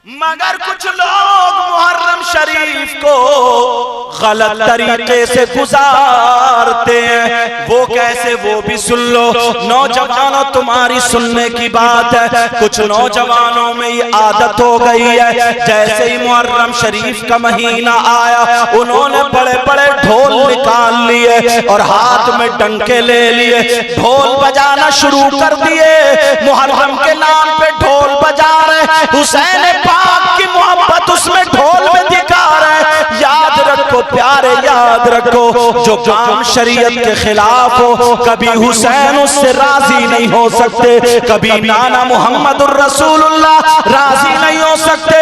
مگر کچھ لوگ محرم شریف کو غلط طریقے سے گزارتے ہیں. وہ کیسے؟ وہ بھی سن لو نوجوانوں، تمہاری سننے کی بات ہے. کچھ نوجوانوں میں یہ عادت ہو گئی ہے، جیسے ہی محرم شریف کا مہینہ آیا انہوں نے بڑے بڑے ڈھول نکال لیے اور ہاتھ میں ڈنکے لے لیے، ڈھول بجانا شروع کر دیے. محرم کے نام پہ ڈھول بجا رہے، حسین پاک کی محبت اس میں ڈھول میں دکھا رہے. یاد رکھو پیارے، یاد رکھو، جو کام شریعت کے خلاف ہو کبھی حسین اس سے راضی نہیں ہو سکتے، کبھی نانا محمد الرسول اللہ راضی نہیں ہو سکتے.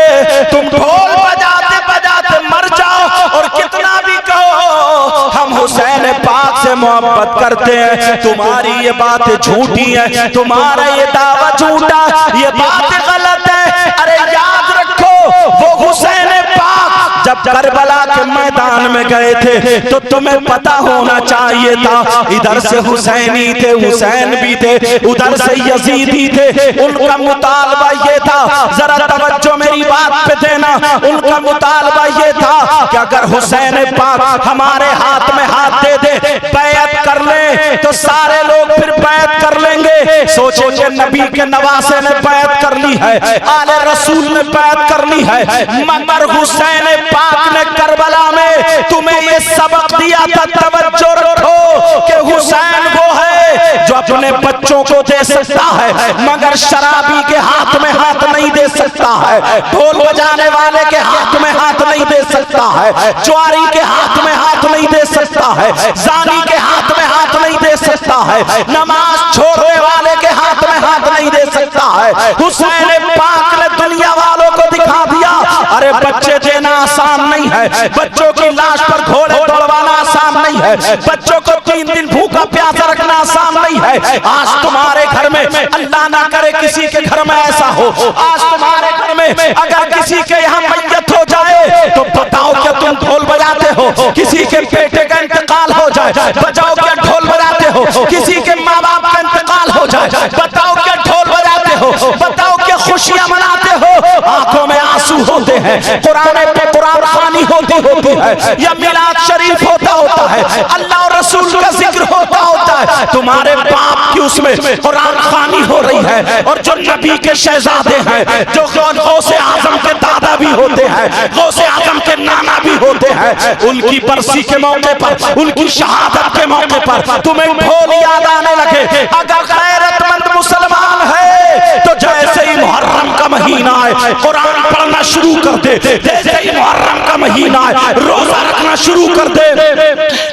تم ڈھول بجاتے بجاتے مر جاؤ اور کتنا بھی کہو ہم حسین پاک سے محبت کرتے ہیں، تمہاری یہ بات جھوٹی ہے، تمہارا یہ دعویٰ جھوٹا، یہ بات غلط ہے. ارے یاد رکھو وہ حسین پاک جب کربلا کے میدان میں گئے تھے تو تمہیں پتا ہونا چاہیے تھا، ادھر سے حسینی تھے، حسین بھی تھے، ادھر سے یزیدی تھے. ان کا مطالبہ یہ تھا، ذرا توجہ میری بات پہ دینا، ان کا مطالبہ یہ تھا کہ اگر حسین پاک ہمارے ہاتھ میں ہاتھ دے دے، بیعت کر لیں تو سارے لوگ پھر بیعت کر لیں گے. سوچیں کہ نبی کے نواسے نے بیعت کر لی ہے، آل رسول نے بیعت کر لی ہے، مگر حسین پاک نے کربلا میں تمہیں یہ سبق دیا تھا. توجہ رکھو کہ حسین وہ ہے جو اپنے بچوں کو دے سکتا ہے مگر شرابی کے ہاتھ میں ہاتھ نہیں دے سکتا ہے، ڈھول بجانے والے کے ہاتھ میں ہاتھ نہیں دے سکتا ہے، جواری کے ہاتھ میں ہاتھ نہیں دے سکتا ہے، زانی کے ہاتھ میں ہاتھ نہیں دے سکتا ہے، نماز چھوڑنے والے کے ہاتھ میں ہاتھ نہیں دے سکتا ہے. حسین پاک نے دنیا والوں کو دکھا دیا ارے بچے دینا آسان نہیں ہے، بچوں کی لاش پر گھوڑے دوڑوانا آسان نہیں ہے، بچوں کو 3 دن بھوکا پیاسا رکھنا آسان نہیں ہے. آج تمہارے گھر میں، اللہ نہ کرے کسی کے گھر میں ایسا ہو، آج تمہارے گھر میں اگر کسی کے یہاں میت ہو جائے تو بتاؤ کہ تم ڈھول بجاتے ہو. کسی کے بیٹے کا انتقال ہو جائے بتاؤ کہ ڈھول بجاتے ہو. کسی کے ماں باپ کا انتقال ہو جائے بتاؤ کہ ڈھول بجاتے ہو. بتاؤ کہ خوشیاں مناتے ہو، آنکھوں میں آنسو ہوتے ہیں، قرآن پہ قرآن خوانی ہوتی ہے، یا میلاد شریف ہوتا ہے، اللہ اور رسول کا ذکر ہوتا ہے. تمہارے باپ کی اس میں قرآن خوانی ہو رہی ہے، اور جو نبی کے شہزادے ہیں، جو غوث اعظم کے دادا بھی ہوتے ہیں، غوث اعظم کے نانا بھی ہوتے ہیں، ان کی برسی کے موقع پر، ان کی شہادت کے موقع پر تمہیں ڈھول یاد آنے لگے. اگر غیرت مند مسلمان ہے تو جیسے ہی محرم کا مہینہ آئے قرآن پڑھنا شروع کر دے، جیسے ہی محرم کا مہینہ آئے روزہ رکھنا شروع کر دے،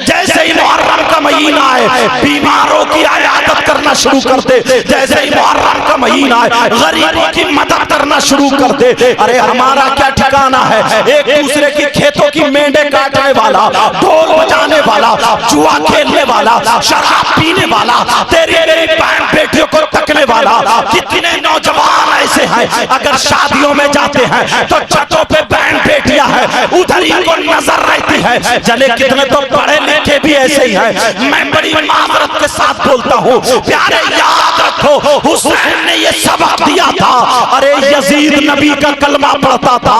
جیسے ہی محرم کا مہینہ آئے بیماروں کی عیادت کرنا شروع کر دے، جیسے ہی محرم کا مہینہ آئے غریبوں کی مدد کرنا شروع کر دے. ارے ہمارا کیا ٹھکانہ ہے؟ ایک دوسرے کی کھیتوں کی مینڈے کاٹنے والا، ڈھول بجانے والا، جوا کھیلنے والا، شراب پینے والا، تیری بہن بیٹیوں کو تکنے والا. کتنے نوجوان ایسے ہیں اگر شادیوں میں جاتے ہیں تو چھتوں پہ بہن بیٹیاں ہیں، ادھر ہی کو نظر رہتی ہے. چلے کتنے تو پڑھے لکھے بھی ایسے ہی ہیں. میں بڑی معذرت کے ساتھ بولتا ہوں پیارے، یاد رکھو حسین نے یہ سبق دیا تھا. ارے یزید نبی کا کلمہ پڑھتا تھا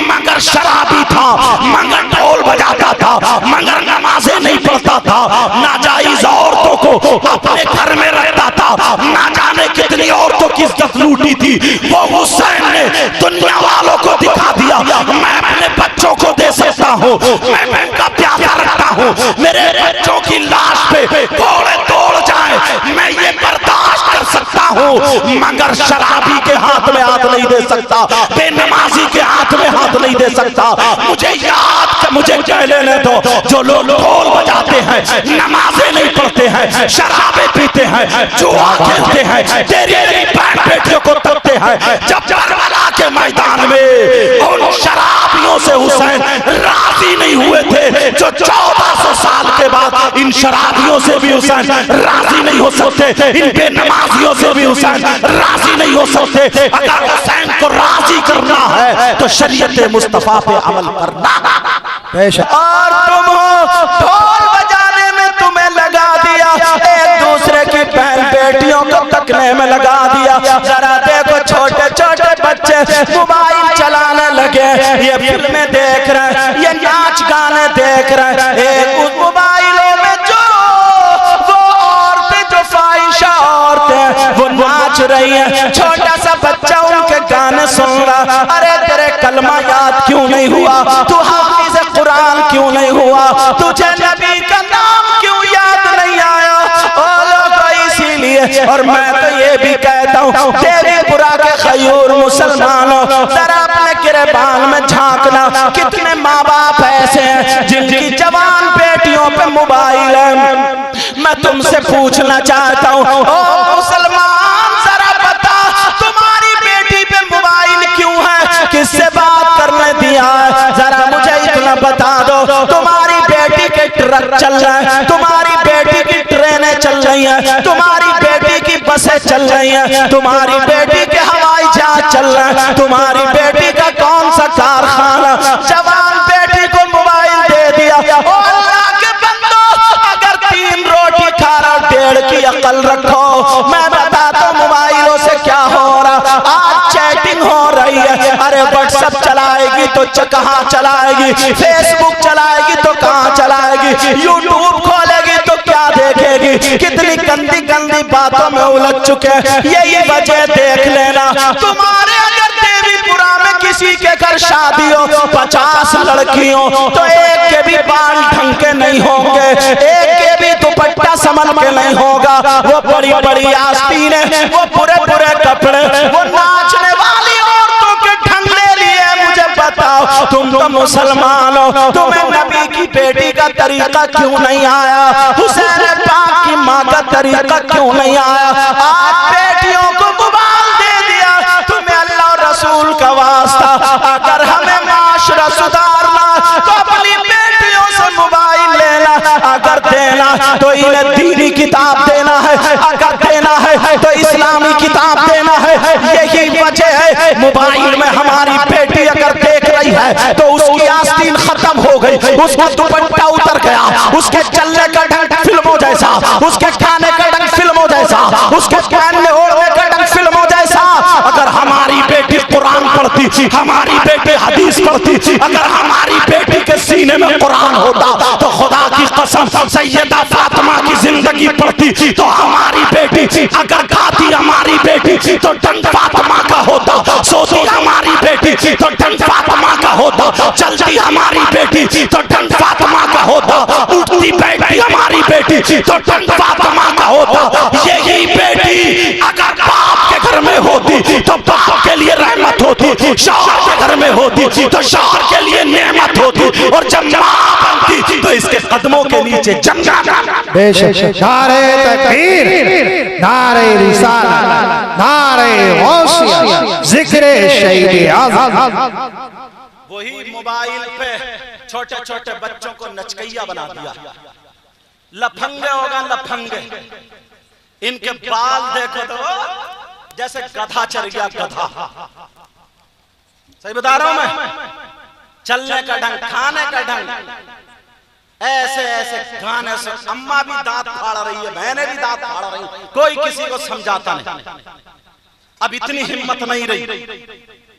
مگر شرابی تھا، مگر ڈھول بجاتا تھا، مگر نمازیں نہیں پڑھتا تھا، ناجائز عورتوں کو اپنے گھر میں رکھتا تھا، نہ جانے کتنی عورتوں کی عزت لوٹی تھی. وہ حسین نے دنیا والوں کو دکھا دیا میں اپنے بچوں کو دے سکتا ہوں، میں ان کا پیاسا رکھتا ہوں، میرے بچوں کی لاش پہ گھوڑے دوڑ جائیں میں یہ برداشت کر سکتا ہوں، مگر شرابی کے ہاتھ میں ہاتھ نہیں دے سکتا، بے نمازی کے ہاتھ میں ہاتھ نہیں دے سکتا. مجھے یاد کہ مجھے کہہ لینے دو جو لوگ ڈھول بجاتے ہیں، نمازیں نہیں پڑھتے ہیں، شرابیں پیتے ہیں، جوا کھیلتے ہیں، تیری بہن بیٹیوں کو تکتے ہیں. جب کربلا کے میدان میں ان شرابیوں سے حسین راضی نہیں ہوئے تھے جو 1400 سال کے بعد ان شرابیوں سے بھی حسین راضی نہیں ہو سکتے، ان بے نمازیوں سے بھی حسین راضی نہیں ہو سکتے. اگر حسین کو راضی کرنا ہے تو شریعت مصطفیٰ پہ عمل کرنا. اور تم ڈھول بجانے میں تمہیں لگا دیا، ایک دوسرے کی بہن بیٹیوں کو تکنے میں لگا دیا. ذرا دیکھو چھوٹے چھوٹے بچے موبائل ہیں، یہ فلمیں دیکھ رہے ہیں، یہ ناچ گانے دیکھ رہے ہیں، ایک اس موبائلوں میں جو وہ عورتیں جو فاحشہ عورتیں وہ ناچ رہی ہیں، چھوٹا سا بچہ ان کے گانے سن رہا، ارے تیرے کلمہ یاد کیوں نہیں ہوا؟ تو حافظ قرآن کیوں نہیں ہوا؟ تجھے نبی کا نام کیوں یاد نہیں آیا؟ اسی لیے اور میں تو یہ بھی کہتا ہوں تیری پورا کے خیور مسلمانوں ذرا اپنے گریبان میں جھانکنا، کتنے ماں باپ ایسے ہیں جن کی جوان بیٹیوں پہ موبائل ہے۔ میں تم سے پوچھنا چاہتا ہوں او مسلمان ذرا بتا تمہاری بیٹی پہ موبائل کیوں ہے؟ کس سے بات کرنے دیا ہے؟ ذرا مجھے اتنا بتا دو، تمہاری بیٹی کے ٹرک چل رہے ہیں، تمہاری بیٹی کی ٹرینیں چل رہی ہیں، تمہاری بیٹی کی بسیں چل رہی ہیں، تمہاری بیٹی کے ہوائی جہاز چل رہے ہیں، تمہاری بیٹی کا کون سا کارخانہ؟ جوان بیٹی کو موبائل دے دیا۔ او اللہ کے بندو، اگر 3 روٹی کھا رہا 1.5 کی عقل رکھو۔ میں بتاتا ہوں موبائلوں سے کیا ہو رہا، آج چیٹنگ ہو رہی ہے، ارے واٹس ایپ چلائے گی تو کہاں چلائے گی، فیس بک چلائے گی تو کہاں چلائے گی، یوٹیوب کھولے گی تو کیا دیکھے گی، کتنی گندی گندی باتوں میں الجھ چکے ہیں۔ یہی وجہ دیکھ لینا، تمہارے اگر دیوی پورا میں کسی کے گھر شادی ہو 50 لڑکیوں تو ایک کے بھی بال ڈھنگ کے نہیں ہوں گے، ایک کے بھی دوپٹہ سنبھل کے نہیں ہوگا، وہ بڑی بڑی آستینیں، وہ برے برے کپڑے، وہ ناچنے والی عورتوں کے ڈھنگلے لیے۔ مجھے بتاؤ تم تو مسلمان ہو، تمہیں نبی کی بیٹی کا طریقہ کیوں نہیں آیا؟ حسین پاک کی ماں کا طریقہ کیوں نہیں آیا؟ آج بیٹیوں کو موبائل دے دیا، تمہیں اللہ اور رسول کا واسطہ اگر ہمیں معاشرہ سدھارنا تو اپنی بیٹیوں سے موبائل لینا، اگر دینا تو انہیں دینی کتاب دینا ہے، اگر دینا ہے تو اسلامی کتاب دینا ہے۔ یہی وجہ ہے موبائل میں ہماری بیٹی اگر دیکھ رہی ہے تو اس کی آستین ختم ہو گئی، اس کا دوپٹہ اتر گیا، اس کے چلنے کا ڈھنگ فلموں جیسا، اس کے کھانے کا ڈھنگ فلموں جیسا، اس کے پہننے اوڑھنے کا ڈھنگ فلموں جیسا۔ اگر ہماری بیٹی قرآن پڑھتی، ہماری بیٹی حدیث پڑھتی، اگر ہماری بیٹی کے سینے میں قرآن ہوتا تو خدا کی قسم سیدہ فاطمہ کی زندگی پڑھتی تو ہماری بیٹی اگر گاتی ہماری بیٹی تو ڈنڈ فاطمہ کا ہوتا، سوتی ہماری بیٹی تو ڈنڈ فاطمہ کا ہوتا، چلتی ہماری بیٹی تو ڈنڈ فاطمہ کا ہوتا، اٹھتی بیٹھی ہماری بیٹی تو ڈنڈ فاطمہ کا ہوتا۔ یہی بیٹی اگر باپ کے گھر میں ہوتی تو باپ کے لیے رحمت ہوتی، شوہر کے گھر میں ہوتی تو شوہر کے لیے نعمت ہوتی، اور جب ماں بنتی تو اس کے قدموں کے نیچے جنت۔ بے شک نعرہ تکبیر، نعرہ رسالت، نعرہ غوثیہ، ذکر شہید اعظم۔ وہی موبائل پہ چھوٹے چھوٹے بچوں کو نچکیا بنا دیا، لپھنگے ہوگا لپھنگے، ان کے بال دیکھو تو جیسے گدھا چر گیا گدھا۔ صحیح بتا رہا ہوں میں؟ چلنے کا ڈھنگ، کھانے کا ڈھنگ، ایسے ایسے گانے سے اماں بھی دانت پھاڑ رہی ہے، بہنیں بھی دانت پھاڑ رہی ہیں، کوئی کسی کو سمجھاتا نہیں۔ اب اتنی ہمت نہیں رہی